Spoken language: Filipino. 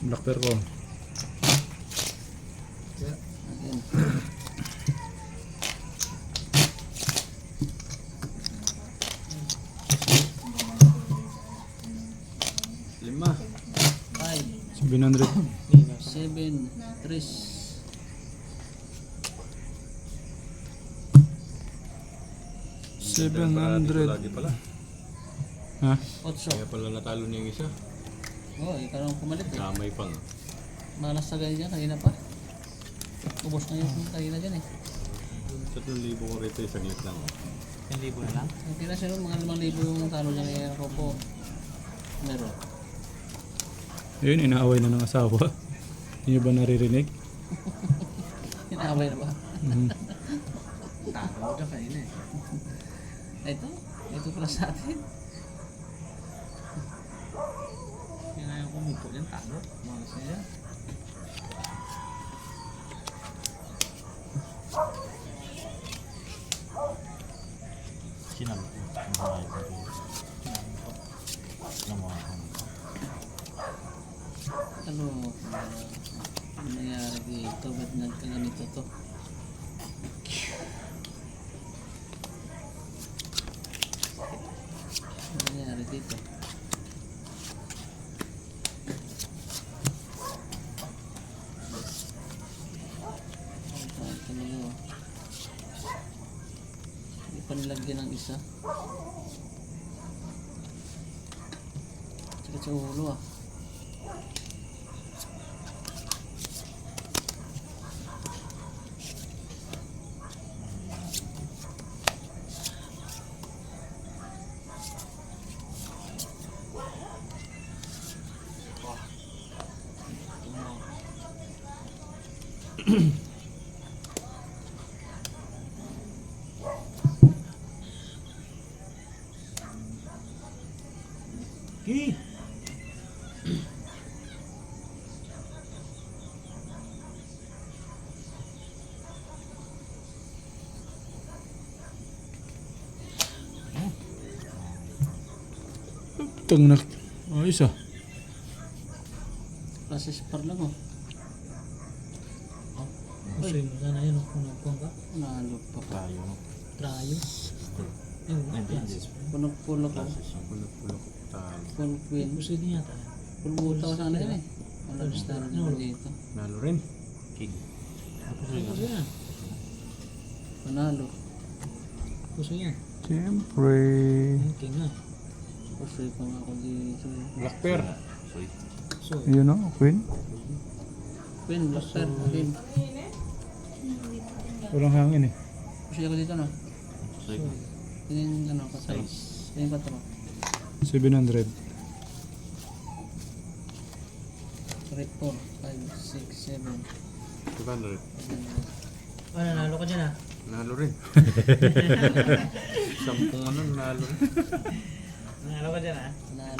Black pair ko. Again. Lima. 5, 700. 7, 3. 700. Lagi pala. Ha? 8. Kaya pala natalo niya yung isa. Oh, ikaw lang pumalit eh. Damay pang. Malas sa ganyan kanina pa. Ubos na yung kanina dyan eh. 3,000 ko rito, isang lit lang. 1,000 na lang? Okay na siya mga 5,000 yung talo niya kaya ako po. Meron. Yun, inaaway na ng asawa. Hindi nyo ba naririnig? Inaaway na ba? Talo ka kanina eh. Ito pala sa atin. Kaya nga yung kumupo yan, talo. Malas na yan. Sinalo ko. Sinalo ko. Ano nangyari dito? Ba't nagkaganito to? Ano nangyari dito? Ito na yun. Hindi pa nilagyan ng isa. Sakit sa ulo ah. Okay. Tang na. Ayos ah. Process par lang oh. Gusto mo sana yun kung nagpong ka? Nalo pa pa. Tayo. Trayo. Ayun, Puno-puno ko. Pulok-pulok talo. Full queen. gusto niya ta. Full butaw sana yun eh. Wala gusto na naman dito. Nalo rin. King. Gusto niya. Panalo. Gusto niya. Siyempre. King na. Pusoy pa nga ako dito. Black pair. So, Yun o, Queen. Queen, black pair. Again. Walang hangin eh. Pusoy ako dito no. Tingin ano, kasal. Tingin 4. 700. 3, 4, 5, 6, 7. 200. nanalo ka dyan ah. Nalo rin. Sampung ano, nalo rin. Nanalo ka dyan ah. Panalo